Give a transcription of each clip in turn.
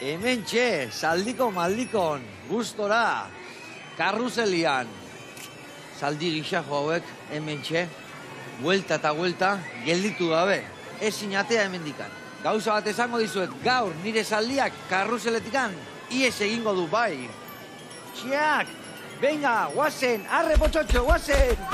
Hemen txe, saldiko maldikon, gustora, karruzelian. Zaldi gixajo hauek, hemen txe, buelta eta buelta, gelditu gabe. Ezin atea hemen dikan. Gauza bat esango dizuet, gaur nire zaldiak karruzeletikan, ies egingo du bai. Txiak, venga, guazen, arre potxotxo, guazen!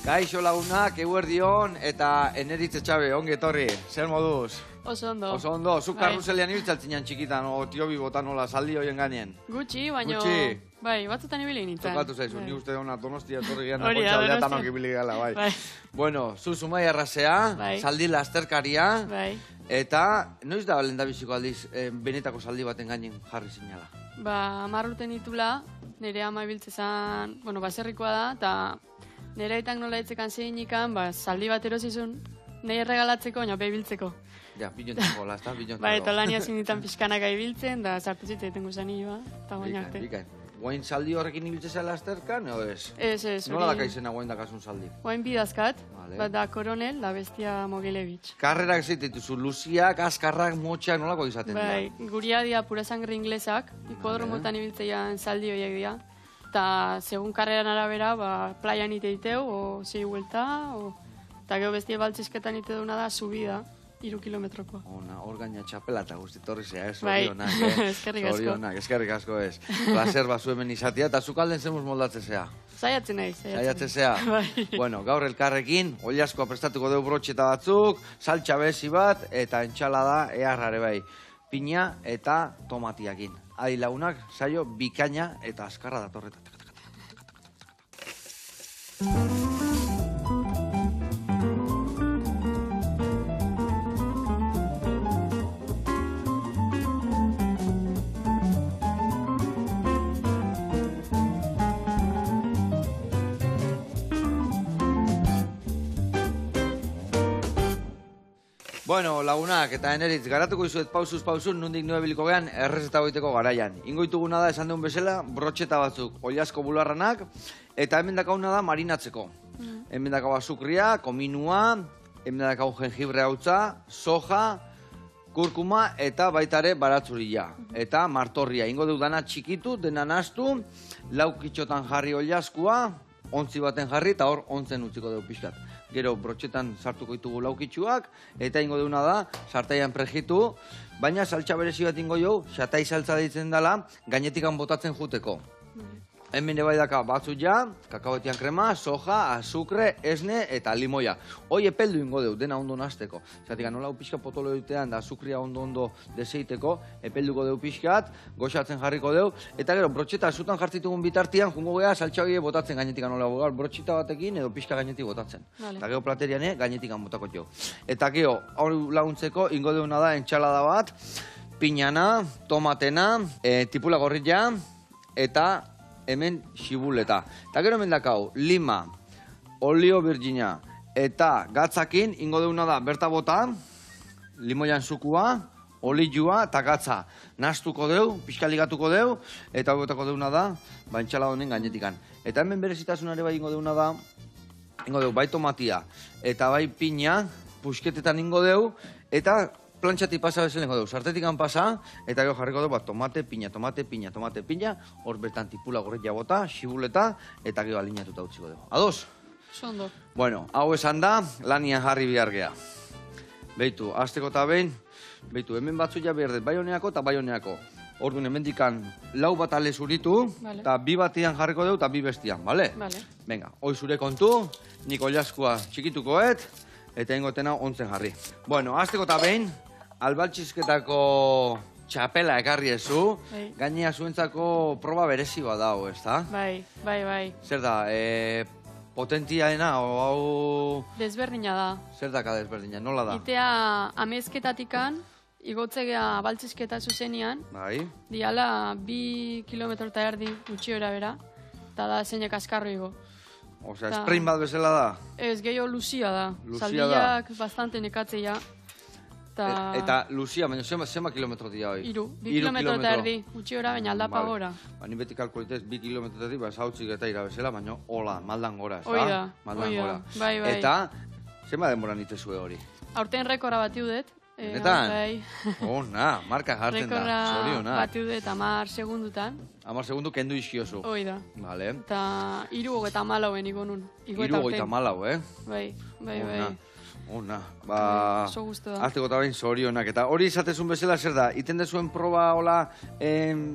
Kaixo lagunak, eguerdion, eta Eneritz Etxabe, ongi etorri, zer moduz? Oso ondo. Oso ondo, zuk karruzelian ibiltzaltzinan txikitan, o tiobi botan nola, saldi hoien gainen. Gutxi, baina... Gutxi? Bai, batzutan ibili nintzen. Tokatu zaizu, ni uste duna Donostia etorri gehan, Hori da, aldeatan Donostia. ibili gala, bai. Bueno, zu Zumai arrazea, saldi lasterkaria, eta noiz da lendabiziko aldiz benetako saldi baten gainen jarri zinala? Ba, 10 urte nitula, nire ama ibiltzezan, bueno, baserrikoa da, eta nire aitak nola etzekan zeinikan, ba, saldi bat erosizun, nahi erregalatzeko, baina behibiltzeko. Ja, bilontzako, lazta, bilontzako. Ba, eta lania zinitan pixkanaka ibiltzen, da sartu zitzaiten guzanioa, eta baina arte. Bikain. Guain saldi horrekin ibiltzea lasterkan, edo ez? Ez, hori... Nola dakaizena guain dakasun saldi? Guain bidazkat, bat da Koronel, da Bestia Mogilevich. Karrerak zitituzu, luziak, azkarrak, motxak, nolako izaten dira? Bai, guria dia pura sangre inglesak, hipodromotan ibiltzeian saldi horiek dira. Eta segun karreran arabera, ba, playan ite diteu, o zei huelta, eta gero bestia baltzizketan ite duna da, subida, 3 kilometrokoa. Ona, hor gaina txapela eta guzti torri zea, zorionak, eskerrik asko. Zorionak, eskerrik asko ez. Placer bazu hemen izatea, eta zukalden zemuz moldatze zea. Zaiatzen nahi, Zaiatzen zea. Bueno, gaur elkarrekin, oliaskoa prestatuko dugu brotxeta batzuk, saltxa bezi bat, eta entxalada eharrare bai. Pina eta tomatiakin. Adi lagunak, saio, bikaina eta azkarra datorreta. Bueno, lagunak eta Eneritz, garatuko izuet pausuz pausun, nondik nue biliko gehan errezeta goiteko garaian. Ingoituguna da esan duen bezala, brotxeta batzuk, oliasko bularranak, eta hemen dakauna da marinatzeko. Hemen dakau azukria, kominua, hemen dakau jengibre hautza, soja, kurkuma eta baitare baratzuria. Eta martorria, ingo duk dana txikitu, dena nastu, laukitxotan jarri oliaskua, ontzi baten jarri eta hor ontzen utziko dugu pixkat. Gero brotxetan sartuko ditugu laukitxuak, eta ingo deuna da, sartaian prejitu, baina saltxa berezi bat ingo jau, xatai saltza ditzen dela, gainetikan botatzen juteko. Hemen bai daka batzut ja, kakaoetian krema, soja, azukre, esne eta limoia. Hoi epeldu ingo deu, dena ondo nazteko. Zatika nola pixka potolo dutean da azukria ondo deseiteko, epelduko deu pixkat, goxatzen jarriko deu, eta gero brotxeta zutan jartzitugun bitartian, jungo geha saltxa hori botatzen gainetikan nola, brotxeta batekin edo pixka gainetik botatzen. Eta gero platerian gainetikan botako jo. Eta gero, hor laguntzeko, ingo deuna da entxalada bat, piñana, tomatena, tipula gorrilla, eta hemen xibuleta. Eta gero hemen dakau, lima, olio virginia, eta gatzakin, ingo deuna da, berta bota, limoian zukua, olioa eta gatza. Nastuko deu, pixka ligatuko deu, eta botako deuna da, entxala honen gainetikan. Eta hemen berezitasunare bai ingo deuna da, ingo deu, bai tomatia, eta bai piña, pusketetan ingo deu, eta plantxati pasa bezelengo dugu, sartetikan pasa, eta gero jarriko dugu, tomate, piña, hor bertan tipula gorretia bota, xibuleta, eta gero alineatuta utziko dugu. Ados? Sondo. Bueno, hau esan da, lanian jarri bihar geha. Beitu, azteko eta behin, beitu, hemen batzu ja behar dut, bai honeako eta bai honeako. Orduan, hemen dikan, lau bat ale zuritu, eta bi batian jarriko dugu, eta bi bestian, bale? Bale. Venga, hoi zure kontu, nik oliaskua txikitukoet, eta ingotena ontzen jarri. Bueno, azteko eta behin, albaltxizketako txapela ekarri ezu, gainea zuentzako proba berezi bat dago, ez da? Bai. Zer da, potentiaena, hau... Desberdina da. Zer daka desberdina, nola da? Itea amezketatikan, igotzegea baltzizketa zuzenian, diala 2 kilometro eta erdi gutxi bera, eta da zeinak askarro igo. Osea, sprint bat bezala da? Ez, gehiago luzia da. Luzia da. Zaldiak bastante nekatzeia. Eta luzia, baina zema kilometro dira hoi? 2 kilometro eta erdi, gutxi gora, baina aldapa gora. Ni beti kalkulitez 2 kilometro eta erdi, sautzik eta irabezela, baina hola, maldan gora, ez da? Hoi da, bai. Eta, zema denbora nitezue hori? Aurten rekorra bati udet. Benetan? Ona, marka jartzen da, zorionak. Rekorra bati udet 10 segundutan. 10 segundu kendu iskiozu. Hoi da. Vale. Eta 74 igo nun. 74, Bai. Ona, oso gustu da. azteko eta behin zorionak. Eta hori izatezun bezala zer da? Iten dezuen proba hola,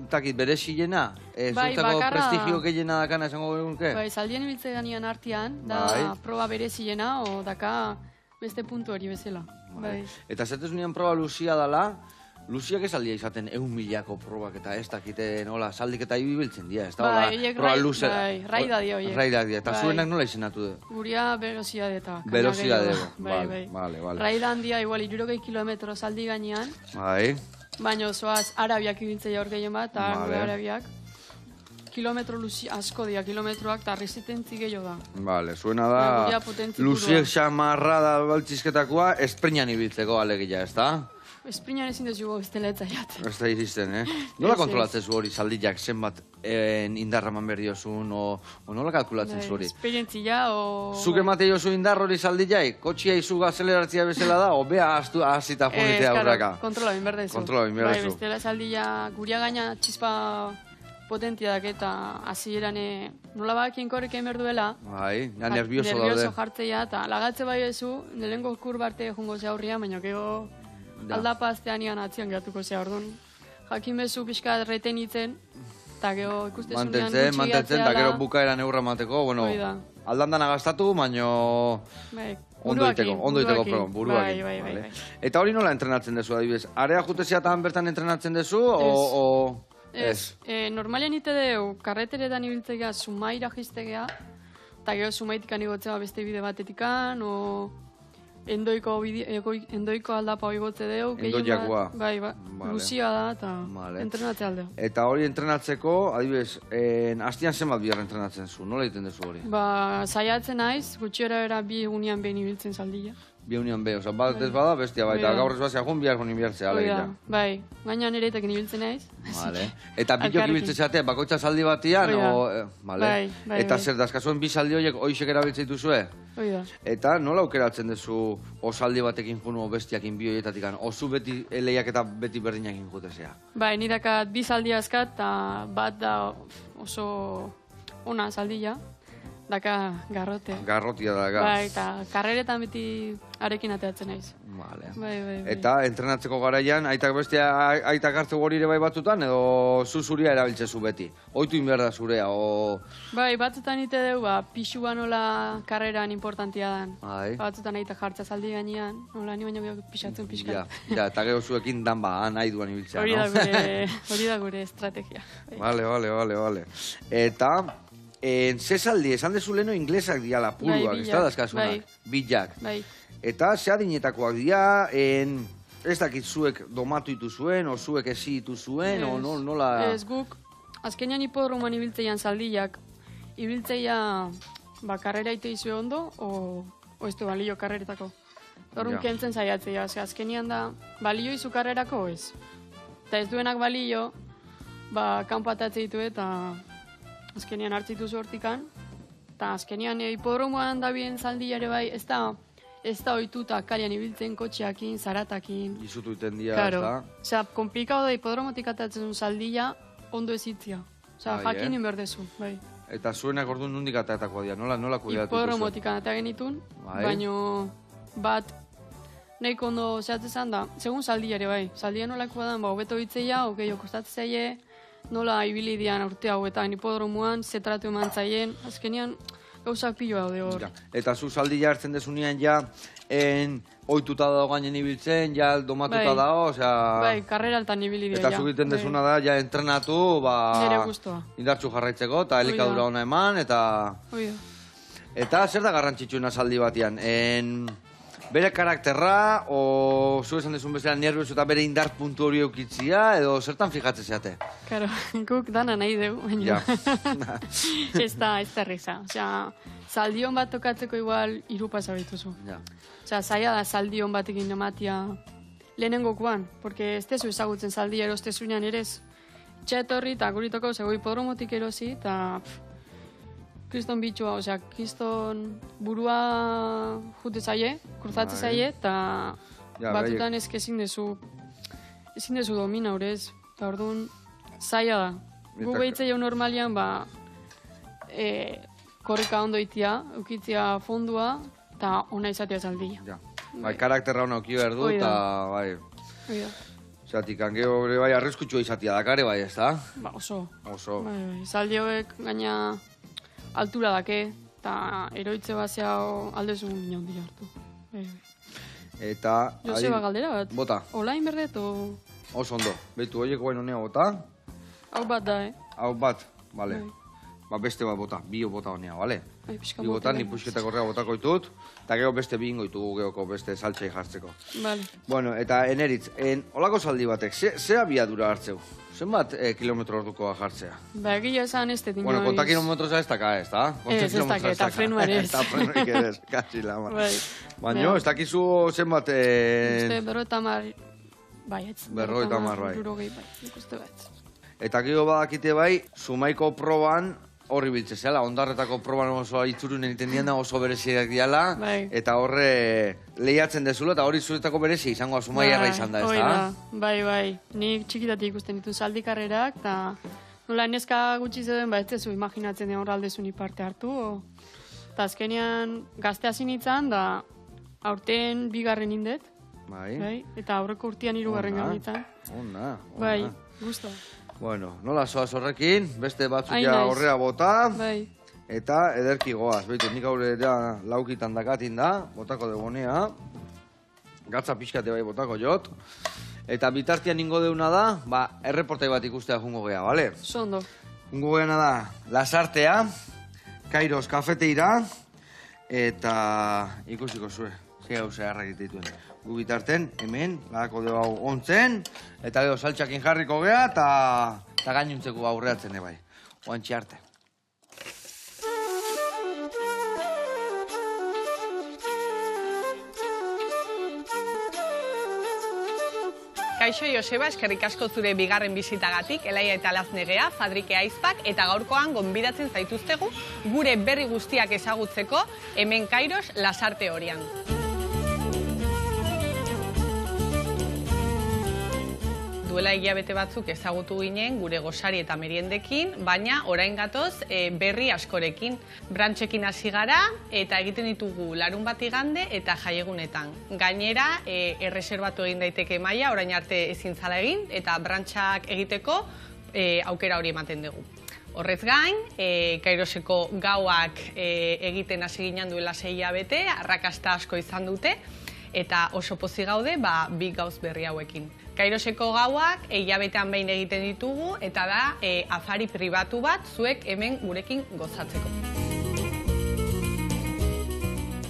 takit, berezilena? Zuentzako prestigio gehiena dakana esango genuke? Bai, zaldien ibiltze ganian artean, da proba berezilena, o daka beste puntu hori bezala. Bai. Eta zatezunean proba luzia dala, luziak ez aldia izaten 1.000ko probak eta ez dakiten, hola, saldik eta ibibiltzen dira, ez da, hola, proba luze. Bai, raida dio horiek. Raida dio, eta zuenak nola izenatu du? Guria velocidade eta. Velocidade, bai. Vale. Raida handia, igual, 60 kilometro saldi gainean. Bai. Baina zoaz, arabiak ibiltzea hor gehien bat, eta gure arabiak. Kilometro asko dira, kilometroak, eta resistentzi gehiago da. Vale, zuena da, luziek xamarra da baltzizketakoa, esprinan ibiltzeko alegia, ez da? Esprinan ezin dezu bestela etzaiat. Ez da iristen, Nola kontrolatzen zu hori saldiak zenbat indarraman berri osun, o nola kalkulatzen zu hori? Esperientzia, o... Zuk emate jozu indar hori saldiak, kotxia izu azeleratzia bezala da, o bea azita junitea aurraka? Kontrola binberdezu. Kontrola binberdezu. Bai, bestela saldia guria gaina txispa potentiak eta hasieran nola bakien korrek egin berduela. Bai, ja nervioso daude. Nervioso jartzeia, eta lagatze bai ezu, lehenko kurbarte jungo ze aurria, baina gero aldapa aztean ian atzian gehatuko ze orduan. Jakin bezu pixka retenitzen, eta gero ikustezunean gutxi gehatzea. Mantentzen, eta gero bukaera neurra mateko, bueno, aldandan agastatu, baina ondo iteko buruakin. Bai. Eta hori nola entrenatzen dezu, adibidez? Area juteziatan bertan entrenatzen dezu, o... Ez, normalian ite deu, karreteretan ibiltzea sumaira jiztegea, eta gero sumaitik anigotzea beste bide batetikan, o endoiko aldapa hori gotze deu. Endoiakoa. Bai, luzia da, eta entrenatzea aldeo. Eta hori entrenatzeko, adibidez, hastian zenbat bihar entrenatzen zu, nola egiten dezu hori? Saiatzen naiz, gutxiera era 2 egunean behin ibiltzen saldia. 2 egunean behin, oza, bat ez bada, bestia baita, gaur ez bazea jun, bihar jun inbiartzea, alegia. Bai, gaina niretek ibiltzen naiz. Eta bilok ibiltzen zeatea, bakoitza saldi batian, Bai. Eta zer dazkazuen 2 saldi horiek hoixek erabiltzen dituzue? Eta nola aukeratzen duzu osaldi batekin junu bestiakin bi horietatik, osu beti eleiak eta beti berdinakin jutezea? Bai, nidakat 2 saldi askat, eta bat da oso ona saldia. Daka garrote. Garrotia da, ga. Bai, eta karreretan beti arekin ateatzen naiz. Vale. Bai. Eta entrenatzeko garaian, aitak bestea aitak hartze hori ere bai batzutan, edo zuria erabiltzezu beti? Oitu inberda zurea, o... Bai, batzutan ite deu, pixua nola karreran importantia dan. Bai. Batzutan aitak jartza zaldi gainean, nola ni baina biok pixatzen pixkat. Ja, eta gero zuekin dan nahi duan ibiltzea, no? Hori da gure estrategia. Vale. Eta... ze saldi, esan dezu leno inglesak diala, puruak, ez da dazkasunak? Bilak. Eta ze adinetakoak dira, ez dakit zuek domatu ituzuen, o zuek ezi ituzuen, o nola... Ez guk, azkenean hipodromoan ibiltzeian saldiak, ibiltzeia karrera ite izue ondo, o ez du balio karreretako. Horren kentzen saiatzea, azkenean da, balio izu karrerako ez. Eta ez duenak balio, kanpatatze ditu eta... Azkenean hartzitu hortikan, eta azkenean hipodromoan da bien zaldia ere bai, ez da ohituta kalian ibiltzen kotxeakin, zaratakin. Izutu iten dia, ez da? Osea, komplikado da hipodromotik atatzen un zaldia ondo ezitzia. Osea, jakin inberdezu, bai. Eta zuenak orduan nondik atatako dira, nola kudeatu? Hipodromotik atatea genitun, baino bat nahiko ondo zehatzezan da, segun zaldia ere bai. Zaldia nolakoa da, hobeto hitzeia, gehiago kostatzezaie, nola ibili dian urte hauetan hipodromoan, zetratu eman zaien, azkenean gauzak pilo daude hor. Eta zu saldia hartzen desunean ja, ohituta dago gainen ibiltzen, ja domatuta dago, osea... Bai, karrera altan ibili dira, ja. Eta zu egiten desuna da, ja entrenatu, nire guztua. Indartzu jarraitzeko, eta elikadura ona eman, eta... Eta zer da garrantzitsuena saldi batian? bere karakterra, o zu esan desun bezala nervioso eta bere indar puntu hori eukitzia, edo zertan fijatzen zeate? Claro, guk dana nahi dugu, baina. Ja. ez da risa. Osea, zaldion bat tokatzeko igual 3 pasa bituzu. Ja. Osea, zaila da zaldion batekin ematia lehenengokoan, porque ez tezu ezagutzen zaldia erostezunean erez. Txetorri eta guritoko zego hipodromotik erosi, eta kriston bitxua, osea, kriston burua jute zaie, kruzatze zaie, eta batutan ezin dezu domina horrez, eta orduan zaila da. Gu behitzei jau normalian, korrika ondo itia, eukitzia fondua, eta ona izatea zaldia. Ja. Bai, karakterra hona okio erdu, eta bai. Oida. Zatik, angeo bai arriskutxua izatea dakare, bai, ez da? Ba, oso. Oso. Bai, zaldi hauek gaina altura dake, eta eroitze bazea aldezun inaundi hartu. Bai. Eta... Joseba, galdera bat? Bota. Olain berdet, o... Oso ondo. Beitu, horiek guain honea bota. Hau bat da, Hau bat, bale. Bai. Ba, beste bat bota, bio bota honea, bale? Bai, pixka Bi bota, ni puxketak horrega botako ditut, eta gero beste bi ingoitugu geoko beste saltxai jartzeko. Bale. Bueno, eta eneritz, olako zaldi batek, ze abiadura hartzeu? Zenbat kilometro ordukoa jartzea? Ba, egia esan ez tetin Bueno, konta kilometroza ez daka, ez da? Ez daka, eta frenuan ez. Eta frenuik ez, kasi lama. Bai. Baina, ez dakizu zenbat... Uste, 50 baietz. 50 bai. Hirurogei bai, nik uste bat. Eta gero badakite bai, Zumaiko proban horri biltze zela, ondarretako proban oso itzurunen iten diana oso bereziak diala, Bai. eta horre lehiatzen dezula, eta hori zuretako berezi izango Zumaiarra izan da, ez da? Bai. Nik txikitatik ikusten ditu zaldi karrerak, eta nola neska gutxi zeuden, ba ez dezu imaginatzen den horraldezun parte hartu. Eta azkenean gazte hasi nintzen, da aurten 2. indet, Bai. eta aurreko urtean 3. nintzen. Ona. Bai, gusto. Bueno, nola zoaz horrekin, beste batzuk Hain ja naiz. horrea bota, Bai. eta ederki goaz. Beitu, nik haure ja laukitan dakatin da, botako debonea, gatza pixkate bai botako jot, eta bitartian ingo deuna da, ba, erreportai bat ikustea jungo gea, bale? Sondo. Jungo geana da, Lasartea, Kairos kafeteira, eta ikusiko zue, ze gauza harrak dituen. Gu bitarten, hemen, lagako dugu hau ontzen, eta gero saltxakin jarriko gea, eta gainuntzeko aurreatzen ebai. Oantxe arte. Kaixo Joseba, eskerrik asko zure bigarren bisitagatik, Elaia eta Laznegea, Fadrike Aizpak, eta gaurkoan gonbidatzen zaituztegu gure berri guztiak ezagutzeko hemen Kairos Lasarte horian. Duela hilabete batzuk ezagutu ginen gure gosari eta meriendekin, baina orain gatoz berri askorekin. Brantxekin hasi gara eta egiten ditugu larun bat igande eta jaiegunetan. Gainera, erreserbatu egin daiteke maila, orain arte ezin zala egin, eta brantxak egiteko aukera hori ematen dugu. Horrez gain, Kairoseko gauak egiten hasi ginen duela 6 hilabete, arrakasta asko izan dute, eta oso pozik gaude, 2 gauz berri hauekin. Kairoseko gauak hilabetean behin egiten ditugu, eta da afari pribatu bat zuek hemen gurekin gozatzeko.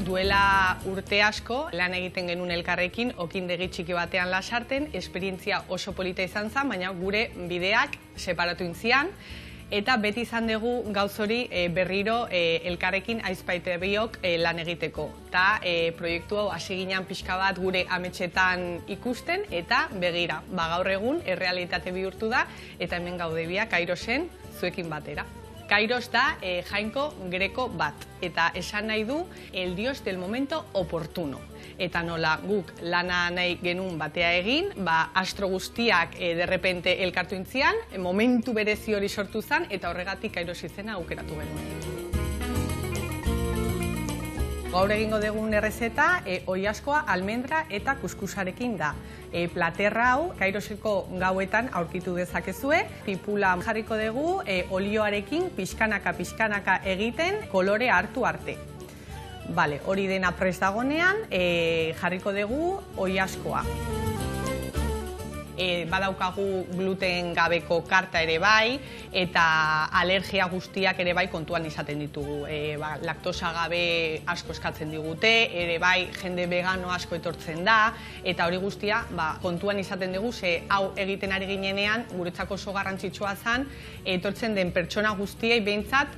Duela urte asko lan egiten genuen elkarrekin, okindegi txiki batean Lasarten, esperientzia oso polita izan zen, baina gure bideak separatu intzian, eta beti izan dugu gauz hori berriro elkarrekin Aizpaite biok lan egiteko. Eta proiektu hau hasi ginen pixka bat gure ametxetan ikusten, eta begira, gaur egun errealitate bihurtu da, eta hemen gaude biak Kairosen zuekin batera. Kairos da jainko greko bat, eta esan nahi du el dios del momento oportuno. Eta nola guk lana nahi genuen batea egin, astro guztiak derrepente elkartu intzian, momentu berezi hori sortu zen, eta horregatik Kairos izena aukeratu genuen. Gaur egingo dugun errezeta, oilaskoa, almendra eta kuskusarekin da. Platerra hau, Kairoseko gauetan aurkitu dezakezue. Tipula jarriko dugu, olioarekin pixkanaka egiten, kolore hartu arte. Bale, hori dena prest dagonean, jarriko dugu oilaskoa. badaukagu gluten gabeko karta ere bai, eta alergia guztiak ere bai kontuan izaten ditugu. Laktosa gabe asko eskatzen digute, ere bai jende vegano asko etortzen da, eta hori guztia kontuan izaten dugu, ze hau egiten ari ginenean, guretzako oso garrantzitsua zen, etortzen den pertsona guztiei behintzat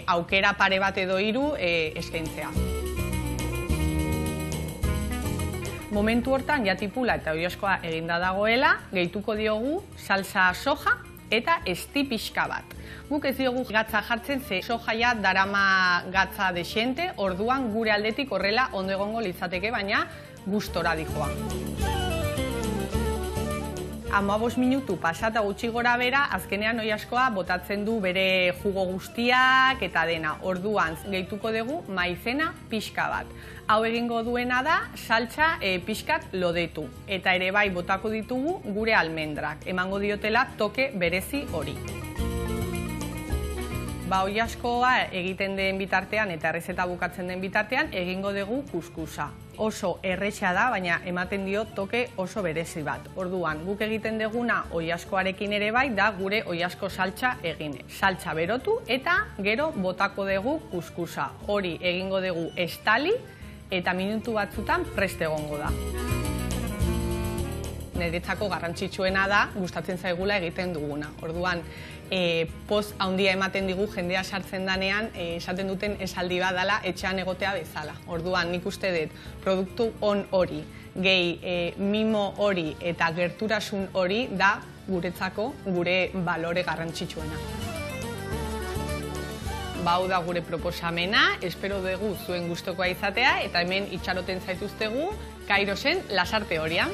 aukera pare bat edo hiru eskaintzea. Momentu hortan, jatipula eta oilaskoa eginda dagoela, gehituko diogu salsa soja eta esti pixka bat. Guk ez diogu gatza jartzen, ze sojaia darama gatza dexente, orduan gure aldetik horrela ondo egongo litzateke, baina gustora dijoa. 15 minutu pasata gutxi gora bera, azkenean oilaskoa botatzen du bere jugo guztiak eta dena. Orduan gehituko dugu maizena pixka bat. Hau egingo duena da saltza pixkat lodetu. Eta ere bai botako ditugu gure almendrak. Emango diotela toke berezi hori. Oilaskoa egiten den bitartean eta errezeta bukatzen den bitartean egingo dugu kuskusa. Oso erresa da, baina ematen dio toke oso berezi bat. Orduan, guk egiten duguna oilaskoarekin ere bai da gure oilasko saltza egin. Saltza berotu eta gero botako dugu kuskusa. Hori egingo dugu estali eta minutu batzutan prest egongo da. Niretzako garrantzitsuena da, gustatzen zaigula egiten duguna. Orduan, poz handia ematen digu jendea sartzen danean, esaten duten esaldi bat dela etxean egotea bezala. Orduan, nik uste dut, produktu on hori, gehi mimo hori eta gerturasun hori da guretzako gure balore garrantzitsuena. Hau da gure proposamena, espero dugu zuen gustokoa izatea, eta hemen itxaroten zaituztegu Kairosen lasarte horian.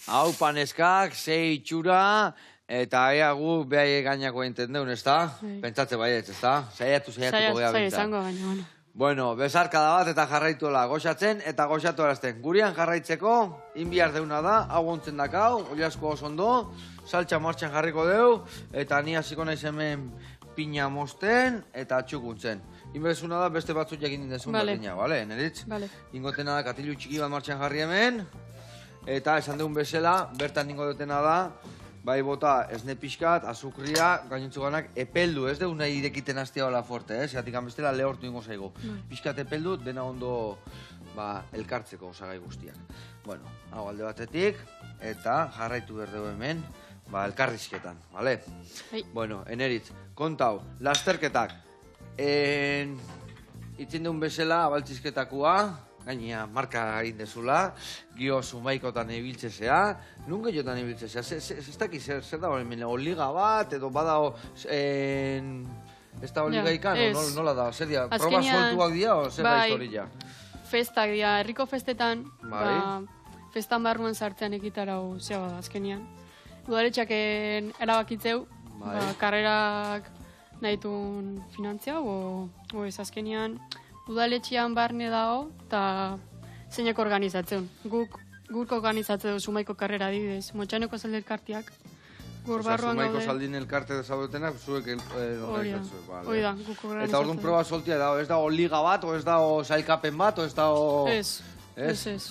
Hau paneskak, zei itxura, eta ea gu behai gainako enten deun, ez da? Pentsatze baiet, ez da? Zaiatuko geha bintzat. Izango baina, bueno. Bueno, bezarkada bat eta jarraituela goxatzen eta goxatu arazten. Gurian jarraitzeko, inbiar deuna da, hau ontzen dakau, oilasko oso ondo, saltxa martxan jarriko deu, eta ni hasiko naiz hemen pina mosten eta txukuntzen. Inberezuna da beste batzuk jakin dindezun berdina, bale, neritz? Bale. Ingotena da katilu txiki bat martxan jarri hemen, eta esan deun bezala, bertan ningo dutena da, bai bota esne pixkat, azukria, gainontzuganak epeldu, ez deun nahi irekiten hastia hola fuerte, zegatik bestela lehortu ingo zaigu. Pixkat epeldu, dena ondo elkartzeko osagai guztiak. Bueno, hau alde batetik, eta jarraitu berdeu hemen, elkarrizketan, bale? Bueno, eneritz, kontau, lasterketak, itzen deun bezala, abaltzizketakua, gaina marka egin dezula, gio zumaikotan ibiltzezea, nun gehiotan ibiltzezea, ez daki zer da hori, oliga bat, edo badao, ez da oliga ikan, nola da, zer dia, proba soltuak dia, o zer da historia? Festak dia, herriko festetan, festan barruan sartzean ekitarau zea bada azkenian. Udaletxaken erabakitzeu, karrerak nahitun finantzia, o ez azkenian, udaletxean barne dago, eta zeinak organizatzen. Guk organizatzen Zumaiko karrera adibidez, Motxaneko zaldi elkartiak. Zumaiko zaldin elkarte dezabetenak, zuek organizatzen. Hoi da, guk organizatzen. Eta orduan proba soltia da, ez da liga bat, o ez da sailkapen bat, o ez da... Ez.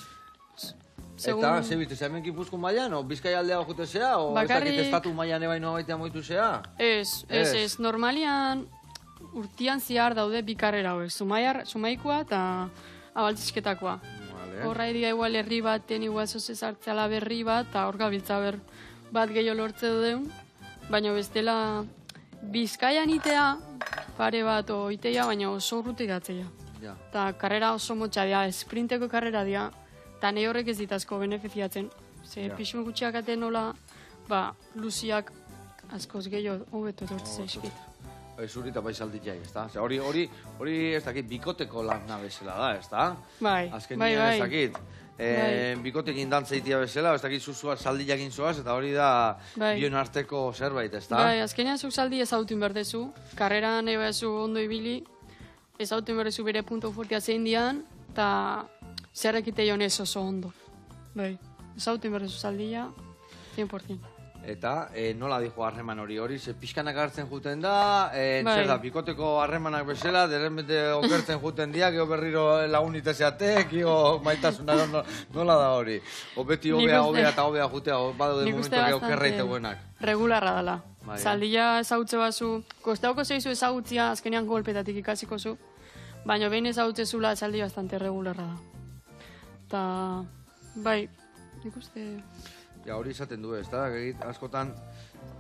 Eta, zebit, hemen Gipuzkoan mailan, o Bizkai aldea jotezea, o ez dakit estatu mailan ebaino baitea moitu zea? Ez, normalian... Urtian zihar daude bi karrera hauek, Zumaikoa eta abaltzizketakoa. Horra edia igual herri baten igual zoze zartzela berri bat, eta hor gabiltza bat gehiago lortze duen, baina bestela Bizkaian itea, pare bat o itea, baina oso urrutik atzea. Eta karrera oso motxa dira, sprinteko karrera dira, eta nahi horrek ez ditazko benefiziatzen. Zer pixme gutxiak aten nola, luziak askoz gehiago hobeto etortze zaizkit. Zuri eta bai salditzea, ez da? Hori ez dakit, bikoteko lan bezala da, ez da? Bai. Azkenian ez dakit, bikotekin dantzaitia bezala, ez dakit zuzuak saldiakin zoaz, eta hori da bion arteko zerbait, ez da? Bai, azkenean zuk saldi ezautu inberdezu, karreran eba ezu ondo ibili, ezautu inberdezu bere punto fuertea zein dian, eta zerrekite joan ez oso ondo. Bai, ezautu inberdezu saldia, 100%. Eta nola dijo harreman hori, ze pixkanak hartzen juten da, zer da, bikoteko harremanak bezala, derrenbete okertzen juten dia, gero berriro lagunite zeatek, gero maitasuna, nola da hori? O beti hobea eta hobea jutea, bado de momento gero okerreite buenak. Regularra dela. Zaldia ezautze bazu, kostauko zeizu ezagutzia, azkenean golpetatik ikasiko zu, baina behin ezagutze zula zaldi bastante regularra da. Eta, bai, nik uste... Ja, hori izaten du, ez da, askotan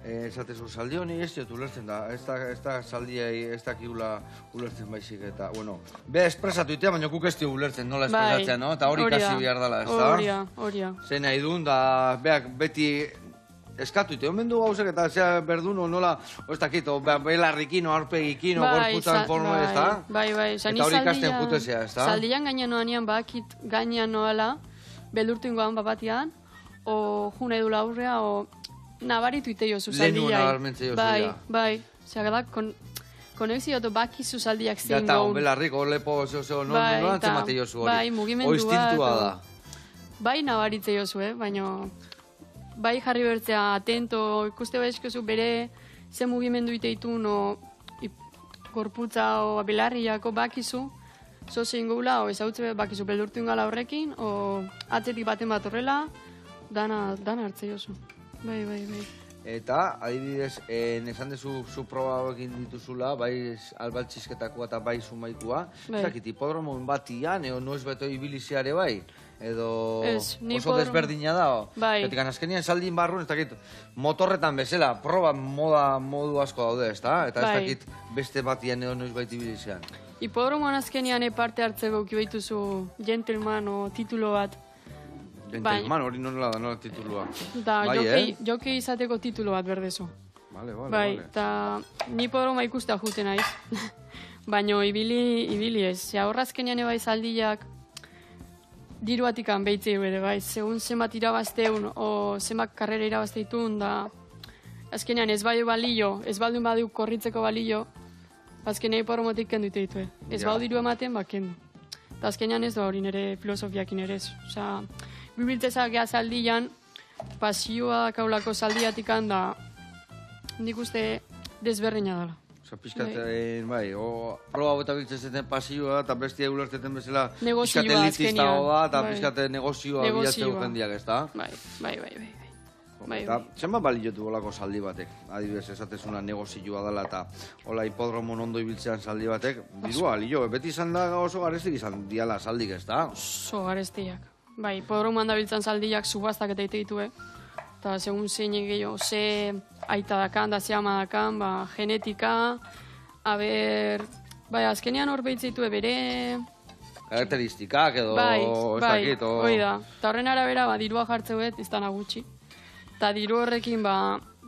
esatezu zaldi honi ez diot ulertzen da, ez da zaldiai ez dakigula ulertzen baizik eta, bueno, be espresatu itea, baina guk ez dio ulertzen nola espresatzea, no? Eta hori kasi behar dela, ez da? Horia. Zer nahi duen, da, beak beti eskatu ite, omen du gauzek eta zea berduno nola, ez dakit, belarrikin, arpegikino, gorputzan forma, ez da? Bai, eta hori ikasten jutezea, ez da? Zaldian gainean noanean, bakit gainean noala, beldurtu ingoan bapatian, o june edula aurrea, o nabaritu ite jozu zaldiai. Lehenu nabarmentze jozu, ja. Bai, zera da, konexio dut bakizu zaldiak zein gaun. Eta, belarrik, lepo, nola antzemate jozu hori. Bai, mugimendu bat. Oiztintua da. Bai, nabaritze jozu, baina... Bai, jarri bertzea atento, ikuste behizkozu bere ze mugimendu ite ditun, o gorputza, o belarriako bakizu, zo zein gula, o ezautze bakizu beldurtu ingala horrekin, o atzetik baten bat horrela, dana hartze jozu. Bai. Eta, adibidez, esan dezu zu proba egin dituzula, bai albaltxizketakoa eta bai zumaikua, zakit, hipodromoen batian, eo noiz beto ibiliziare bai? Edo oso desberdina da? Bai. Eta azkenian saldin barrun, ez dakit, motorretan bezala, proba modu asko daude, ez da? Eta ez dakit beste batian edo noiz baiti ibilizian. Hipodromoan azkenian parte hartzeko kibaituzu gentleman o titulo bat. Gentleman, hori nola da, nola titulua. Da, joki izateko titulo bat berdezu. Bai, eta ni hipodroma ikustea juten naiz. Baina ibili ez. Horrazkenean ebai zaldiak diruatikan behitzei bere, bai. Segun zemat irabazteun, o zemak karrera irabazteitun, da azkenean ez badu balio, ez baldun badu korritzeko balio, azkenean hipodromotik kendu ite ditu. Ez badu diru ematen, kendu. Eta azkenean ez da hori nire filosofiakin ere ez. Osea, bibiltzezak geha zaldian, pasioa kaulako zaldiatikan da, nik uste desberdina dela. Osa, pixkaten, bai, proba eta biltzezeten pasioa, eta bestia ulerteten bezala, pixkaten litista da, eta pixkaten negozioa bilatzeko jendiak, ez da? Bai. Eta, zenbat baliotu bolako zaldi batek? Adibidez, esatezuna negozioa dela, eta hola hipodromon ondo ibiltzean zaldi batek, dirua, alio, beti izan da oso garestik izan diala zaldik, ez da? Oso garestiak. Bai, hipodromoan da biltzen zaldiak subastak eta ite ditue. Eta segun zein gehiago, ze aita dakan, da ze ama dakan, genetika, bai, azkenean hor behitze ditue bere... Karakteristikak edo... Bai, hoi da. Eta horren arabera, dirua jartze bet, ez dana gutxi. Eta diru horrekin,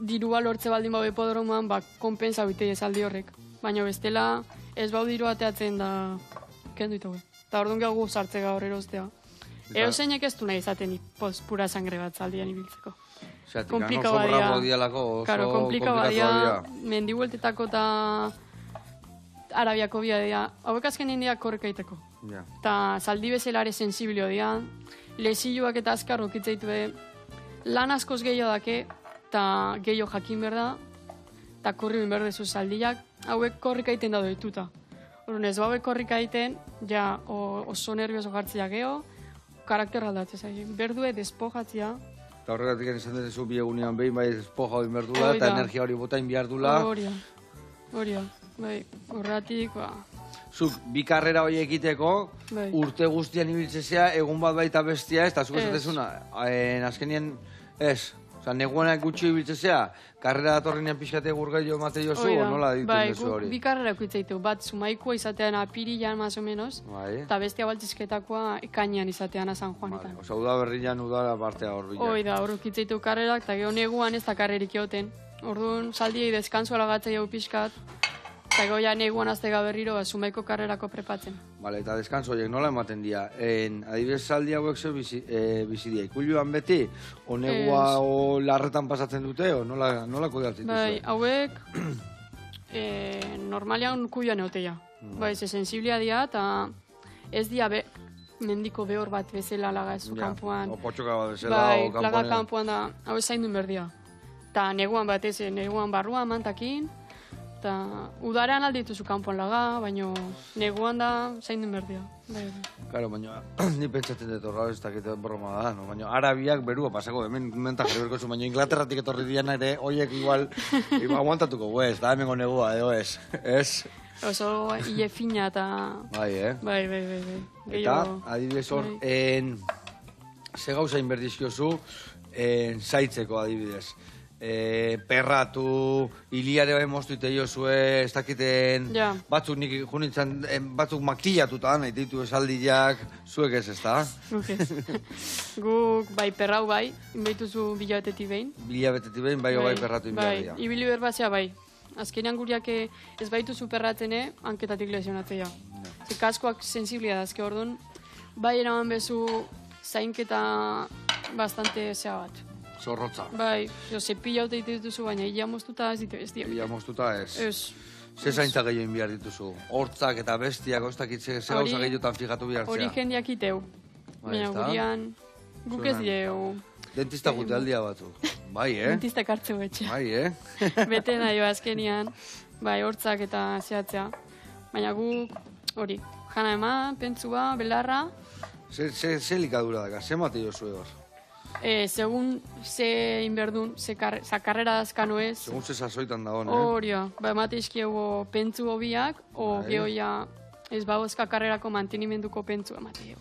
dirua lortze baldin bau hipodromoan, konpensa bitei zaldi horrek. Baina bestela, ez bau diru ateatzen da kendu ito. Eta orduan gau sartze gaur erostea. Eo zeinek ez du nahi izaten pura sangre bat zaldian ibiltzeko. Komplika badia. Karo, komplika badia. Mendibueltetako eta Arabiako bia dira. Hauek azkenean dira korrekaiteko. Eta zaldi bezalare sensibilio dira. Lesioak eta azkar okitzeitu lan askoz gehiago dake, eta gehiago jakin behar da, eta korri ben berdezu zaldiak, hauek korrikaiten da doituta. Horren ez hauek korrikaiten, ja oso nervioso jartzea geho, karakter aldatzea zain. Berdue despojatzea. Eta horregatik izan dezu bi egunean behin bai despoja hori berdula, eta energia hori botain behar dula. Horia, bai, horregatik, Zuk, bi karrera hori ekiteko, urte guztian ibiltzezea, egun bat baita bestia ez, eta zuk esatezuna, azkenien ez. Osa, neguanak gutxi ibiltzezea, karrera datorrenean pixkate gurgailo emate jozu, o nola ditu dezu hori? Bi karrera ikuitzeitu, bat sumaikua izatean apirilan, más o menos, eta bestia baltzizketakoa ekainean izatean San Juanetan. Osa, udaberrian udara partea hor bilak. Hoi da, hor ukitzeitu karrerak, eta geho neguan ez da karrerik egoten. Orduan, saldiei deskanso alagatzea jau pixkat, eta geho ja neguan aztega berriro, sumaiko karrerako prepatzen. Bale, eta deskanso horiek nola ematen dira? Adibidez saldi hauek zer bizi dira? Ikuluan beti? O negua o larretan pasatzen dute? O nola kudeatzen duzu? Bai, hauek normalian kuluan egotea. Bai, ze sensiblia dira, eta ez dira mendiko behor bat bezala laga ez kanpoan. O potxoka bat bezala. Bai, laga kanpoan da, hau ez zaindun berdia. eta neguan batez, neguan barruan mantakin, eta udarean aldituzu kanpoan laga, baina neguan da zain den berdia. Claro, baina, ni pentsatzen dut horra ez dakit broma da, no? Baina Arabiak berua pasako, hemen mentak jarri berko zu, baina Inglaterratik etorri diana ere, hoiek igual aguantatuko, ez, da hemengo negua, edo ez, ez? Oso hile fina eta... Bai, Bai. Eta, adibidez hor, ze gauza inberdizkiozu, zaitzeko adibidez. Perratu, iliare bai moztu ite jozue, ez dakiten, batzuk nik junintzen, batzuk makillatuta, nahi ditu esaldiak, zuek ez da? Guk ez. Guk, bai, perrau bai, inbaituzu bilabetetik behin. Bilabetetik behin, bai, perratu inbiarria. Bai, ibili berbazea bai. Azkenean guriak ez baituzu perratzene, hanketatik lesionatzea. Ze kaskoak sensiblia da, azke orduan, bai eraman bezu zainketa bastante zea bat. Zorrotza. Bai, zepila haute dituzu, baina ia moztuta ez ditu ez diak. Ia moztuta ez. Ez. Ze zaintza gehiago behar dituzu? Hortzak eta bestiak, oztakit ze gauza gehiotan fijatu behartzea. Hori jendeak iteu. Baina gurian guk ez dieu. Dentista gute aldia batzuk. Bai, Dentistak hartzeu etxe. Bai, Bete nahi azkenian, bai, hortzak eta zehatzea. Baina guk, hori, jana eman, pentsua, belarra. Ze likadura daka, ze mate jozue hor? Segun ze inberdun, ze karrera dazkano ez. Segun ze sasoitan da hon, Horia, ba, emate izkiego pentsu hobiak, o gehoia ez bauzka karrerako mantenimenduko pentsu emate jo.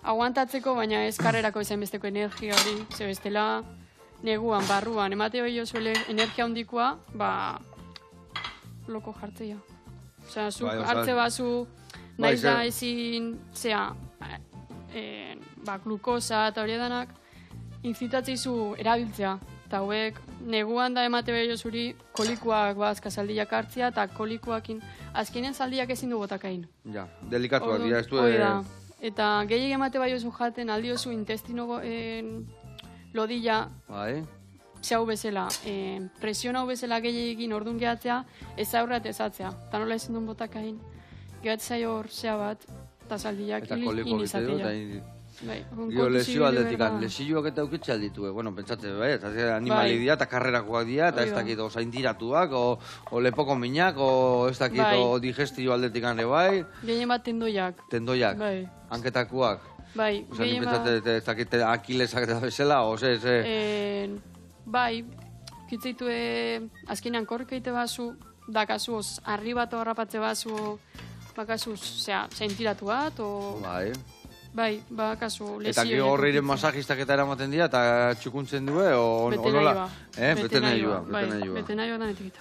Aguantatzeko, baina ez karrerako ezain besteko energia hori, ze bestela neguan, barruan, emate hori jozuele energia handikoa, ba, loko jartzea. Osea, zuk hartze bazu, naiz da ezin, zea, glukosa eta hori edanak, inzitatzeizu erabiltzea. Eta hauek, neguan da emate behar zuri, kolikuak bazka zaldiak hartzea, eta kolikuakin, azkenean zaldiak ezin du botakain. Ja, delikatuak dira, ez du... Eta gehiagik emate bai oso jaten, aldiozu intestino lodilla, ze hau bezala, presiona hau bezala gehiagin ordun gehatzea, ez aurrat ezatzea. Eta nola ezin duen botakain, gehatzea hor zea bat, eta zaldiak inizatea. Gio lesio aldetikan, lesioak eta eukitxe alditue, bueno, pentsatze, bai, eta animali dira, eta karrerakoak dira, eta ez dakit, zaintiratuak, o lepoko minak, o ez dakit, o digestio aldetikan ere, bai. Gehien bat tendoiak. Tendoiak, hanketakuak. Bai, gehien bat. Pentsatze, ez dakit, akilesak eta bezala, o ze, Bai, kitzeitu azkenean korkeite bazu, dakazu, arri bat horrapatze bazu, bakazu, zaintiratu bat, o... Bai, bakazu, lesio. Eta gero horreiren masajistak eta eramaten dira, eta txukuntzen due, o nola? Bete nahi joa. Bete nahi joa danetik ito.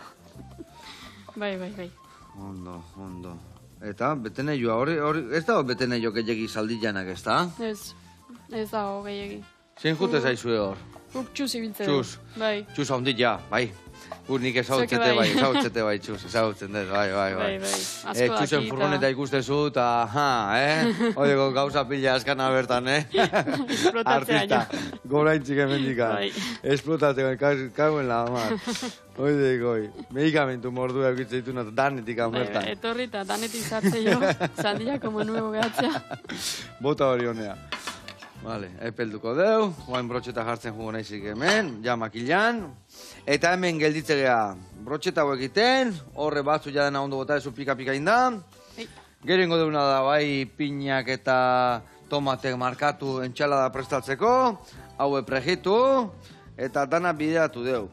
Bai. Ondo. Eta, bete nahi joa, ez dago bete nahi joa gehiagi zaldillanak, ez da? Ez dago gehiagi. Zein jute zaizue hor? Guk txuz ibiltzen. Txuz. Bai. Txuz haundit ja, bai. Nik ezautzete bai, txuz, ezautzen dut, bai. Txuzen furgoneta ikustezu, eta, oideko gauza pila askana bertan, Artista, goraintzik emendika. Esplotatzeko, kagoen la, amar. Oideko, medikamentu mordua eukitze ditu, danetik bertan. Etorri eta danetik zartze jo, zaldiako manuego gehatzea. Bota hori honea. Vale, epelduko deu, guain brotxeta jartzen jugo nahizik hemen, ja makilan. Eta hemen gelditze geha, brotxeta hau egiten, horre batzu jadena ondo bota ezu pika-pika inda. Gero ingo deuna da, bai, piñak eta tomatek markatu entxalada prestatzeko, haue prejitu, eta dana bideratu deu.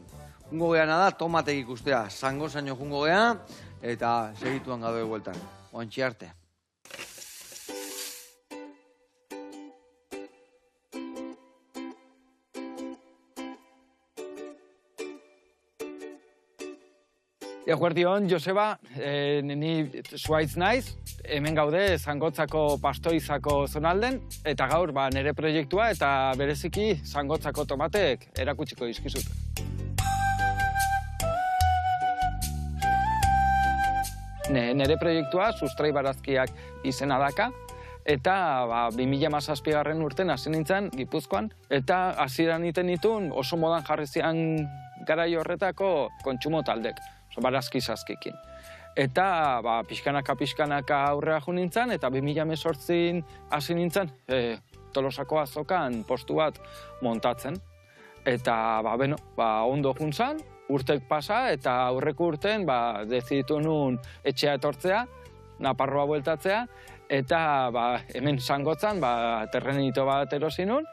Jungo geha nada, tomatek ikustea, zango zaino jungo geha, eta segituan gabe bueltan. Oantxi arte. Eguerdion, Joseba, ni zuaitz naiz, hemen gaude Zangotzako pastoizako zonalden, eta gaur nire proiektua eta bereziki Zangotzako tomateek erakutsiko dizkizut. Nire proiektua sustrai barazkiak izena daka, eta 2017 urten hasi nintzen Gipuzkoan, eta hasieran iten nituen oso modan jarri zian garai horretako kontsumo taldek. Barazki zazkikin. Eta pixkanaka aurrera jo nintzen, eta 2018 hasi nintzen Tolosako azokan postu bat montatzen. Eta, ondo juntzan, urtek pasa, eta aurreko urten, deziditu nun etxea etortzea, Naparroa bueltatzea, eta hemen Zangotzan, terrenito bat erosi nun,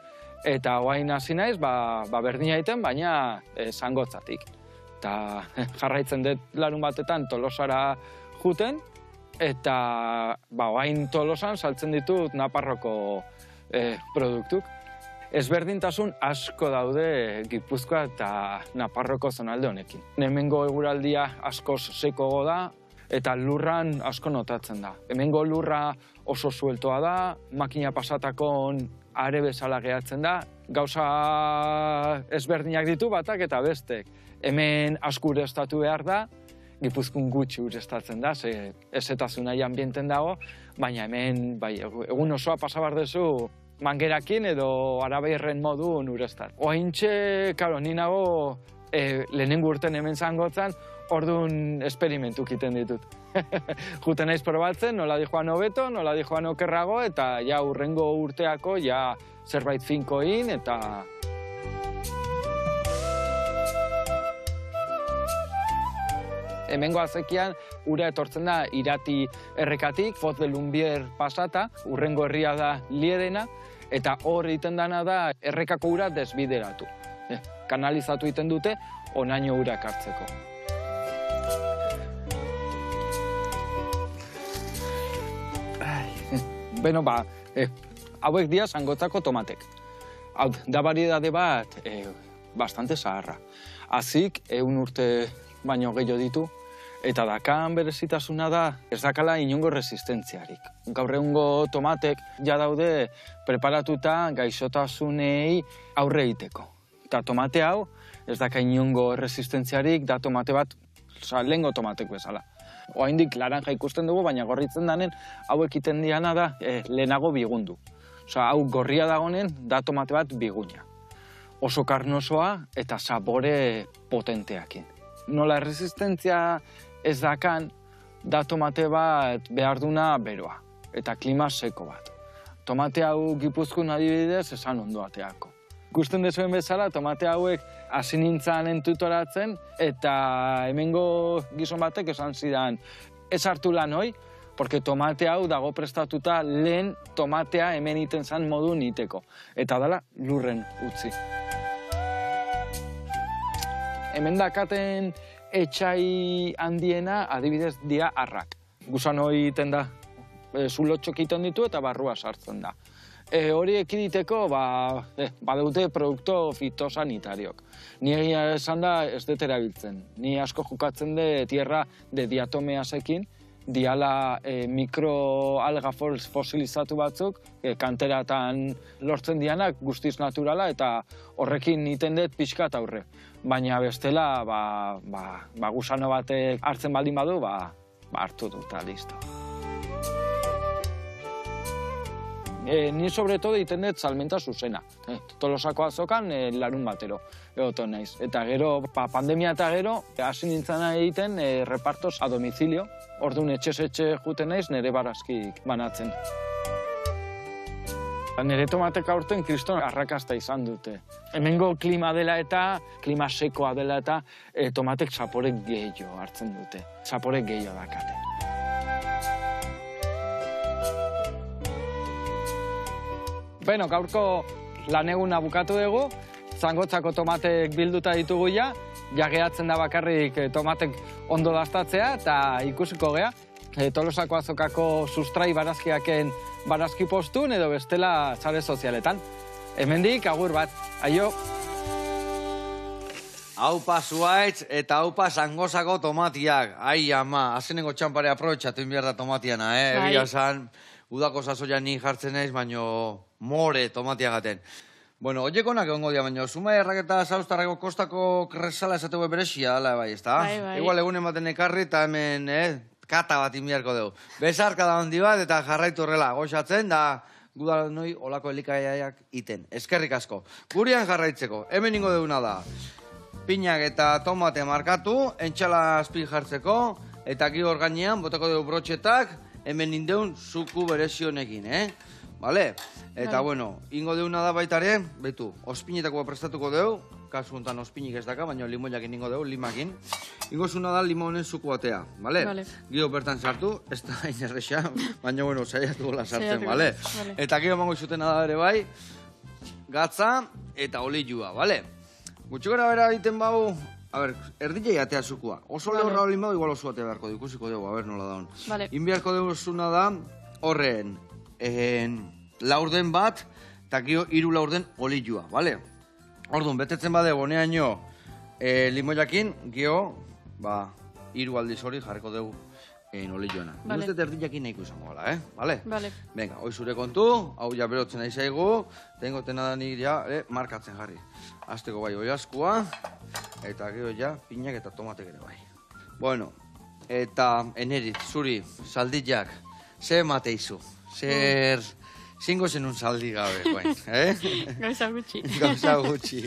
eta oain hasi naiz, berdina egiten, baina Zangotzatik. Eta jarraitzen dut larun batetan Tolosara juten, eta oain Tolosan saltzen ditut Naparroko produktuk. Ezberdintasun asko daude Gipuzkoa eta Naparroko zonalde honekin. Hemengo eguraldia askoz sekoago da, eta lurran asko notatzen da. Hemengo lurra oso sueltoa da, makina pasatakon are bezala gehatzen da, gauza ezberdinak ditu batak eta bestek. Hemen asko ureztatu behar da, Gipuzkoan gutxi ureztatzen da, ze ezetasuna ambienten dago, baina hemen egun osoa pasabar dezu mangerakin edo arabeirren modun ureztat. Oaintxe, ni nago lehenengo urten hemen Zangotzan, orduan esperimentuk iten ditut. Juten naiz probatzen, nola di joan hobeto, nola di joan okerrago, eta ja urrengo urteako ja zerbait finkoin, eta... Hemengo azekian, ura etortzen da Irati errekatik, Foz de Lumbier pasata, urrengo herria da Liedena, eta hor egiten dana da errekako ura desbideratu. Kanalizatu egiten dute, onaino urak hartzeko. Hauek dira Zangotzako tomatek. Hau, da variedade bat bastante zaharra. Azik, 100 urte baino gehiago ditu, eta dakan berezitasuna da ez dakala inongo resistentziarik. Gaur egungo tomatek ja daude preparatuta gaixotasunei aurre egiteko. Eta tomate hau ez daka inongo resistentziarik, da tomate bat, lehengo tomatek bezala. Oraindik laranja ikusten dugu, baina gorritzen danen hauek iten diana da lehenago bigundu. Hau gorria dagonen da tomate bat biguna. Oso karnosoa eta sabore potenteakin. Nola resistentzia ez dakan, da tomate bat behar duna beroa, eta klima seko bat. Tomate hau Gipuzkoan adibidez esan ondo ateako. Ikusten dezuen bezala, tomate hauek hasi nintzen entutoratzen, eta hemengo gizon batek esan zidan, ez hartu lan hoi, porque tomate hau dago prestatuta lehen tomatea hemen iten zan modu niteko. Eta dala lurren utzi. Hemen dakaten etxai handiena adibidez dia arrak. Gusano egiten da, zulotxok egiten ditu eta barrua sartzen da. Hori ekiditeko badute produkto fitosanitariok. Ni egia esan da ez dut erabiltzen. Ni asko jokatzen de tierra de diatomeasekin, diala mikroalga fosilizatu batzuk, kanteratan lortzen dianak guztiz naturala, eta horrekin niten dut pixkat aurre. Baina bestela, gusano batek hartzen baldin badu, hartu dut, eta listo. Ni sobre todo egiten dut salmenta zuzena. Tolosako azokan larun batero egoten naiz. Eta gero, pandemia eta gero, hasi nintzen egiten repartos a domicilio. Orduan etxe juten naiz nire barazkik banatzen. Nire tomatek aurten kriston arrakasta izan dute. Hemengo klima dela eta, klima sekoa dela eta, tomatek zaporek gehiago hartzen dute. Zaporek gehiago dakate. Gaurko lan eguna bukatu dugu, Zangotzako tomatek bilduta ditugu ja gehatzen da bakarrik tomatek ondo daztatzea eta ikusiko gea. Tolosako azokako sustrai barazkiaken barazki postun edo bestela sare sozialetan. Hemendik agur bat, aio! Haupa zuaitz eta haupa Zangozako tomatiak. Ai, ama, azenengo txampare aprobetxatu inbierda tomatiana, egia esan, udako sasoian ni jartzen naiz, baino more tomatiagaten. Bueno, oiekonak egongo dia, baina Zumai erraketa Zauztarrako kostako kresala esategu berexia dala, bai, ezta? Igual egunen baten ekarri eta hemen, kata bat inbiarko dugu. Bezarka da handi bat eta jarraitu horrela, goxatzen da gudalanoi olako elikaiak iten. Eskerrik asko. Gurian jarraitzeko, hemen ingo duguna da. Pinak eta tomate markatu, entxala azpi jartzeko, eta gio gainean botako dugu brotxetak, hemen indeun zuku berezionekin, Bale? Eta, bueno, ingo deuna da baitare, betu, ospinetako prestatuko dugu, kasu honetan ospinik ez daka, baina limoiak ingo dugu, limakin. Ingo zuna da limonen zuku batea, bale? Vale. Gio bertan sartu, ez da hain erresa, baina bueno, saiatu gola sartzen, Saiatuko, bale? vale. Eta gero emango zutena da ere bai, gatza eta olioa, bale? Gutxi gara bera egiten bau, a ber, erdile jatea zukua. Oso Vale. lehorra olin bau, igual oso bate beharko du, ikusiko dugu, a ber nola daun. Vale. Inbiarko dugu zuna da, horren, laurden bat, eta gio 3 laurden olioa, bale? Orduan, betetzen bade boneaino limoiakin, gio, 3 aldiz hori jarriko dugu olioana. Vale. Nik uste erdiakin nahiko izango gala, Vale? Vale. Venga, hoi zure kontu, hau ja berotzen nahi zaigu, tengo tena da nik ja, markatzen jarri. Azteko bai oiazkoa, eta gero ja, pinak eta tomatek ere bai. Bueno, eta enerit, zuri, saldiak, ze emateizu, zer, zingo zenun saldi gabe, guain, Gauza gutxi. Gauza gutxi,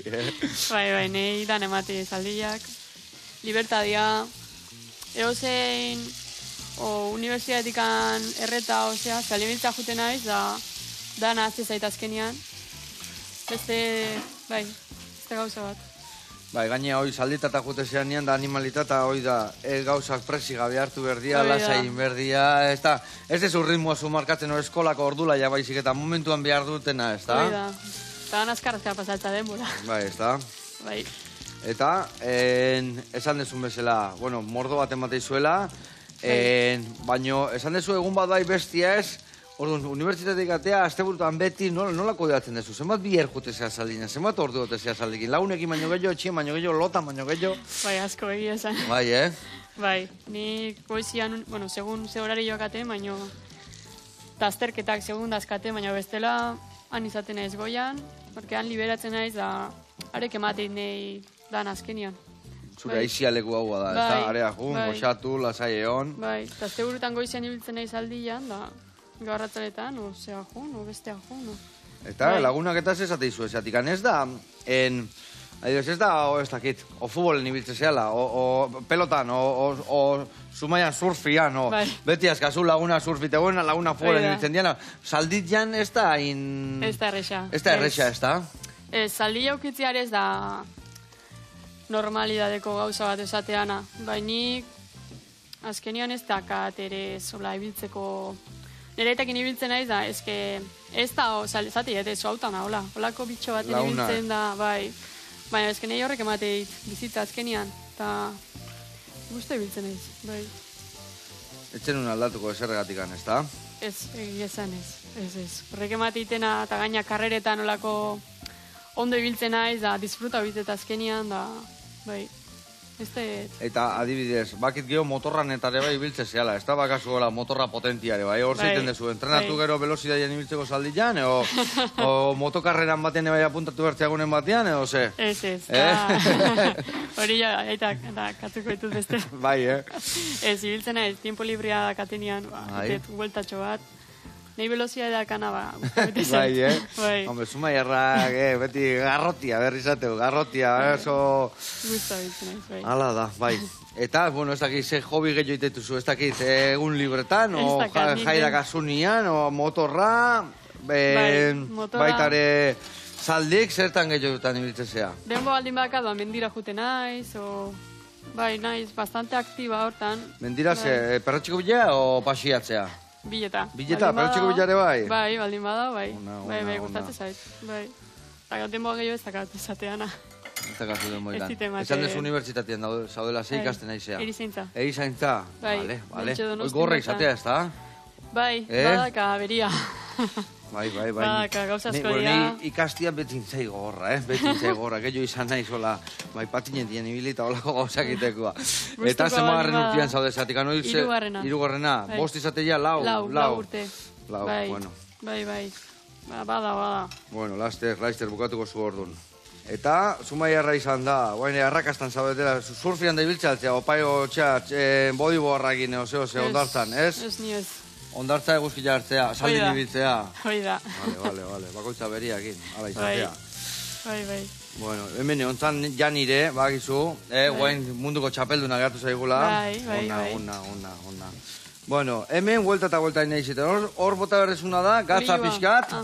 Bai, nahi dan emate zaldiak. Libertadia, eozein, unibertsitatekan erreta, osea, zalibiltza juten naiz, da dana azte zait azkenian. Beste gauza bat. Bai, gainea hoi salditata jute zean nian, da animalitata hoi da, gauzak presi gabe hartu berdia, Hoi da. lasain berdia, ez dezu ritmoa zu markatzen hor eskolako ordula ja baizik eta momentuan behar dutena, ez da? Hoi da. Eta azkarrazka pasaltza denbora. Bai, ez da? Bai. Eta, esan dezun bezala, bueno, mordo bat emateizuela, baino, esan dezu egun bat bai bestia ez, orduan, unibertsitateik atea, asteburutan beti, nola kodeatzen dezu? Zenbat biher jute zea saldina, zenbat ordu gote zea saldikin? Launekin baino gehiago, etxien baino gehiago, lotan baino gehiago. Bai, asko egia esan. Bai, Bai, ni goizian, bueno, segun ze horari joakate, baino, eta azterketak segun dazkate, baina bestela, han izaten naiz goian, porque han liberatzen naiz, da, arek ematein nahi dan azkenian. Zure Bai. aizia leku hau da, ez da? Bai, Area jun, bai. goxatu, lasai egon. Bai, eta azte burutan goizian ibiltzen naiz aldian, da, gaurratzaletan, o zea jun, o bestea jun, o. Eta Bai. lagunak eta zesateizu, esatik, ez da, ez da, ez dakit, o futbolen ibiltze zehala, o pelotan, o zumaian surfian, o Bai. beti azkazu laguna surfite buena, laguna futbolen Hori da. ibiltzen diana. Saldit jan ez da hain... Ez da erresa. Ez da erresa, ez da? Ez, zaldi jaukitziar ez da normalidadeko gauza bat esateana. Bainik, azkenian ez dakat ere zola ibiltzeko... Neretekin ibiltzen naiz da, ez da, zati, ez hautan hola. Holako bitxo baten Launa. ibiltzen da, bai. Baina azkenei horrek emateit bizitza azkenian, eta guzti ibiltzen naiz, bai. Etxen un aldatuko eserregatik ez da? Ez, egia esan ez. Horrek emateitena eta gaina karreretan olako ondo ibiltzen naiz, da disfruta bitet azkenian, da, bai, ez da... Eta adibidez, bakit geho motorran eta ere bai ibiltze zehala, ez da bakazu gola motorra potentiare, bai, hor Bai, zeiten dezu, entrenatu bai. gero velozidadian ibiltzeko saldian, o motokarreran batean bai apuntatu bertzeagunen batean, edo ze? Ez, hori ja, eta katzuko ditut beste. Bai, Ez, ibiltzen naiz, tiempo librea dakatenian, Bai. itet bueltatxo bat. Nei velozia dakana, beti zen. Bai, Bai, Hombre, Zumaiarrak, beti garrotia, berri zateu, garrotia, oso... guztua biltzen naiz, bai. Hala da, bai. Eta, bueno, ez dakit, ze hobi gehiago itetuzu, ez dakit, egun libretan, o Ez dakat, nik jairak asunian, o motorra, Bai, motorra. baitare zaldik, zertan gehiotan ibiltzen zea. Denbo baldin baka, mendira jute naiz, bai, naiz, bastante aktiba hortan. Mendira, Bai. ze, perrotxiko bila o pasiatzea? Bileta. Bileta, Baldin perrotxiko badago- bilare bai? Bai, baldin bada, bai. Ona, Bai, ona, gustatzen ona. zait, bai. Eta denbo gehiago ez dakat esateana. Ez dakazu den moitan. Ez dit ematen. Esan dezu unibertsitatean zaudela, ze Bai, ikasten naizea. Erizaintza. Erizaintza? Bai, Vale. Beltxe Hoi Donostin gorra bertan. izatea, ez da? Bai, badaka, beria. Bai. Badaka, gauza asko Ni dira. ikastia beti intzai gogorra, Beti intzai gogorra. Gehiago izan naiz, hola, bai, patinen dien ibilita holako gauzak itekoa. Eta zemagarren baldin bada. urtean zaude zatik, ano Hirugarrena. Hirugarrena. Bai. Bost izatea Lau urte. Lau, Bai, bueno. Bai. Bada. Bueno, laster bukatuko zu ordun. Eta, Zumaiarra izan da, guain arrakastan zaudetela, surfian da ibiltzatzea, opaio txat, bodyboarrakin, ose, ondartzan, ez? Ez ni ez. Ondartza eguzkia hartzea, saldin Hoi da. ibiltzea. Hoi da. Vale, bakoitza beriakin, ala izatea. Bai. Bueno, hemen ontzan ja nire, bakizu, guain munduko txapelduna geratu zaigula. Bai. Ona. Bueno, hemen vuelta eta vuelta nahi ziten. Hor bota berrezuna da, gatza Olioa. pixkat,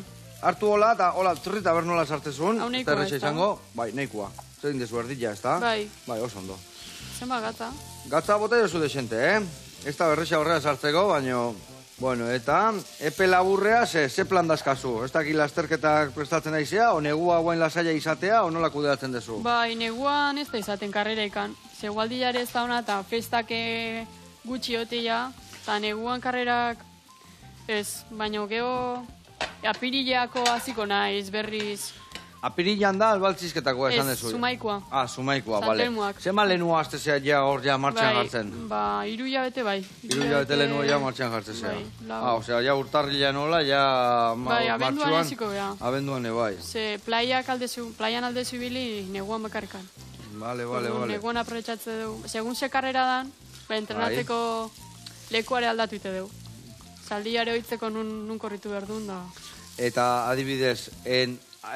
hartu hola, eta hola, trrita bernola sartezun. Hau nahikoa, erresa ez da? izango, bai, nahikoa. Zein dezu erdila, ez da? Bai. Bai, oso ondo. Zenba gata. Gatza bota jozu desente, Ez da berresa horrela sartzeko, baino... Bueno, eta epe laburrea ze plan dazkazu? Ez dakit lasterketak prestatzen aizea, o negua guain lasaia izatea, o nola kudeatzen dezu? Bai, neguan ez da izaten karreraikan. Zegualdilare ez da hona, eta festak gutxi oteia, eta neguan karrerak ez, baino geho apirileako hasiko naiz berriz. Apirilan da albaltzizketakoa esan Ez, dezu? Zumaikoa. Zumaikoa, bale. Santelmoak. Zema lehenua aztezea ja hor ja martxan jartzen? Ba, 3 hilabete bai. 3 hilabete lehenua ja martxan jartzezea. Bai, lau. Osea, ja urtarrila nola, ja Bai, abenduan martxuan... hasiko geha. Abenduan, bai. Ze playan aldezu ibili neguan bakarrikan. Bale. Neguan aprobetxatze dugu. Segun ze karrera dan, entrenatzeko lekuare aldatu ite dugu. Zaldiare hoitzeko nun korritu behar duen da. Eta adibidez,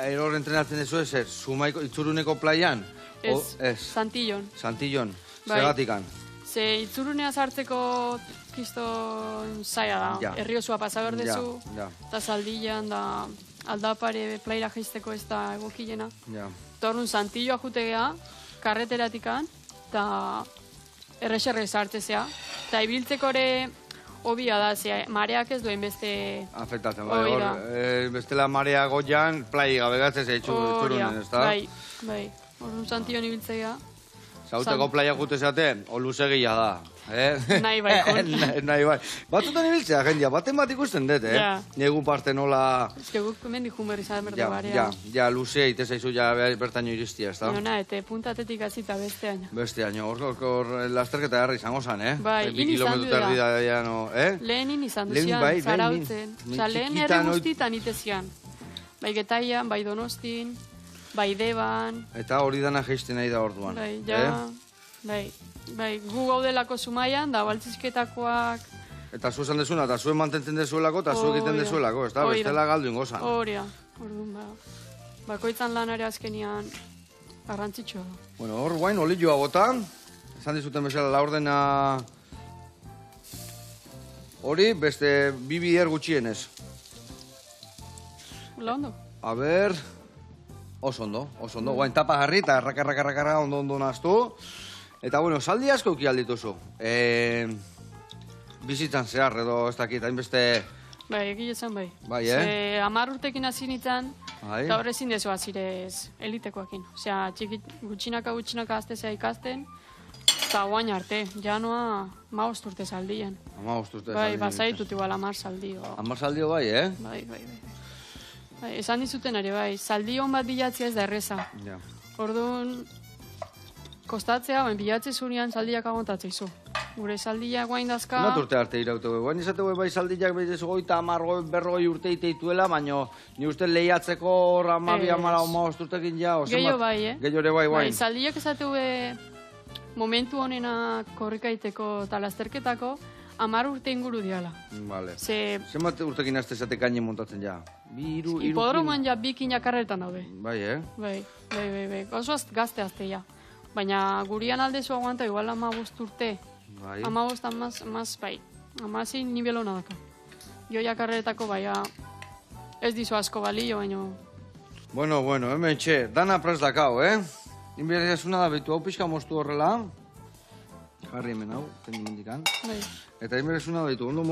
eror entrenatzen dezu ezer, Zumaiko, Itzuruneko playan? Ez, Santillon. Santillon, Bai. segatikan. Ze Itzurunea sartzeko kiston zaila da. Ja. Herriosua pasa berdezu, Ja. eta Zaldillan da aldapare plaira jaisteko ez da egokilena. Ja. Torrun Santilloa jutegea, karreteratikan, eta erreserre sartzezea. Eta ibiltzeko ere hobia da, ze mareak ez duen beste... Afektatzen, bai, Hori hor, da. bestela marea goian, plai gabegatzen zeitzuk Itzurunen, ez da? Bai. Orduan Santilloan ibiltzea. Zauteko plaia jute zaten, o luzegia da. Nahi bai, jon. Nahi bai. Batzutan ibiltzea, jendia, baten bat ikusten dut, Ja. Negu parte nola... Ez que guk hemen dihun berri zaten berde Ja, barea. ja, luzea ite zaizu ja bertaino iristia, ez da? Nona, eta puntatetik azita beste aina. Beste año, hor lasterketa herri izango zan, Bai, Bi in izan kilometro du da. erdi da, ja, no, Lehenin izan Lehen duzian, bai, zarautzen. min Osa, lehen txikitan herri oit- guztietan itezian. Bai Getaian, bai Donostin, bai Deban, Eta hori dana geisten nahi da orduan. bai, ja, bai, gu gaudelako Zumaian, da baltzizketakoak, Eta zu esan dezuna, eta zuen mantentzen dezuelako, eta zu egiten Hori da. dezuelako, ez da? Hori da. Bestela galdu ingo zan. horia, orduan, bakoitzan lanare azkenian garrantzitsua da. Bueno, hor guain, olioa bota. Esan dizuten bezala laurdena... Hori, beste bi bider gutxienez. Ula ondo? A ber... Oso ondo. Guain tapa jarri eta errakarra ondo naztu. Eta, bueno, saldi asko uki aldituzu. Bizitzan zehar edo ez dakit, hainbeste... Bai, egia zen bai. Bai, Ze 10 urtekin hasi nintzen, Bai. eta horrezin dezu azirez elitekoakin. Osea, gutxinaka aztezea ikasten, eta guain arte, janoa 15 urte zaldien. 15 urte Bai, saldi bazaitut igual 10 zaldio. 10 saldio bai, Bai. Esan dizuten ere, bai, zaldion bat bilatzea ez da erreza. Ja. Orduan, kostatzea, bilatze zurian zaldiak agontatzea izu. Gure zaldiak guain dazka... Zenbat urte arte iraute gu. Guain izate bai saldiak behiz goita 10 urte iteituela, baino ni uste lehiatzeko hor 12 urtekin ja. Gehiago bai, Gehiago ere bai, Bai, zaldiak esate momentu honena korrikaiteko eta lasterketako 10 urte inguru diala. Vale. Ze Zenbat urtekin azte zate gainen montatzen ja? Hiru hipodromoan ja 2 kinakarretan daude. Bai, Bai. Oso gazte azte ja. Baina gurian aldezu aguanta igual 15 urte. Bai. 15 amaz, bai. 16 nivel hona daka. Joia karreretako bai, ez dizu asko balio, baina... Bueno, hemen txe, dana prest dakau, Inberdezuna da betu, hau pixka moztu horrela. Jarri hemen hau, tendi mendikan. Bai. Eta inberdezuna da betu, ondo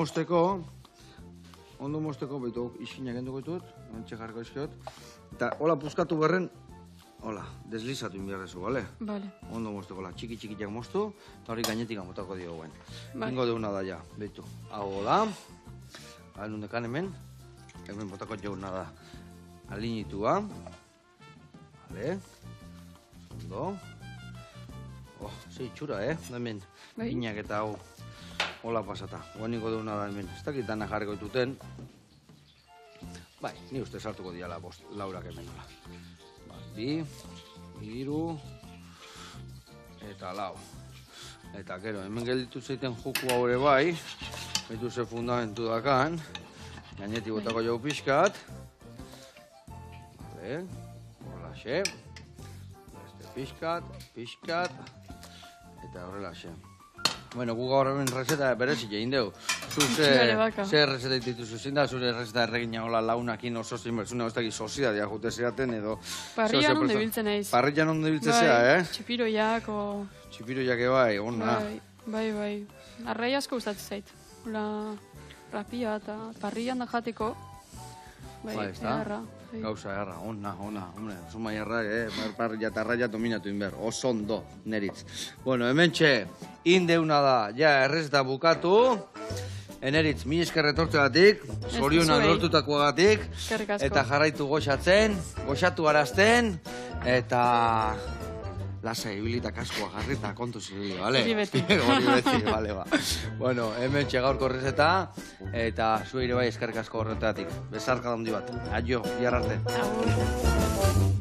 mozteko betu, isinak enduko ditut, mentxe jarriko izkiot. Eta hola puzkatu berren, hola, deslizatu inberdezu, bale? Bale. Ondo mozteko, txiki-txikiak moztu, eta hori gainetik botako dio guen. Bai. Ingo deuna da ja, betu. Hau da, nundekan hemen botako jauna da. Alinitua, bale, ondo. Ze itxura, hemen, Bai. inak eta hau, hola pasata. Guan ingo deuna da hemen, ez dakit dana jarriko dituten. Bai, ni uste sartuko diala laurak hemen hola. 2, 3, eta 4. Eta gero, hemen gelditu zeiten juku haure bai, betu ze fundamentu dakan, gainetik botako jau pixkat. Vale, horrelaxe. Beste pixkat, eta horrelaxe. Bueno, gu gaur hemen reseta berezik egin dugu. Zu Txibale baka. ze reseta dituzu, zein da zure reseta erregina hola launakin oso zinberzuna, ez dakit sozidadea jute zeaten edo... Parrian ondo ibiltzen naiz. Parrian ondo ibiltzen zea, Txipiroiak, Txipiroiak bai, ona. Bai. Arrai asko gustatzen zait. Hola, rapia eta parrian da jateko. Bai, ez da? egarra. Gauza erra, ona, hombre, zuma jarra, parrilla eta arraia dominatu inber, oso ondo, neritz. Bueno, hemen txe, indeuna da, ja, errezeta bukatu, eneritz, mi esker retortzegatik, zorionak lortutakoagatik, eta jarraitu goxatzen, goxatu arazten, eta... Lasa, ibilita kaskoa jarrita, kontu zibili, bale? Hori beti. Hori beti, bale, ba. Bueno, hemen txegaurko errezeta, eta zue ere bai eskerrik asko horretatik. Bezarka handi bat. Aio, bihar arte. Agur.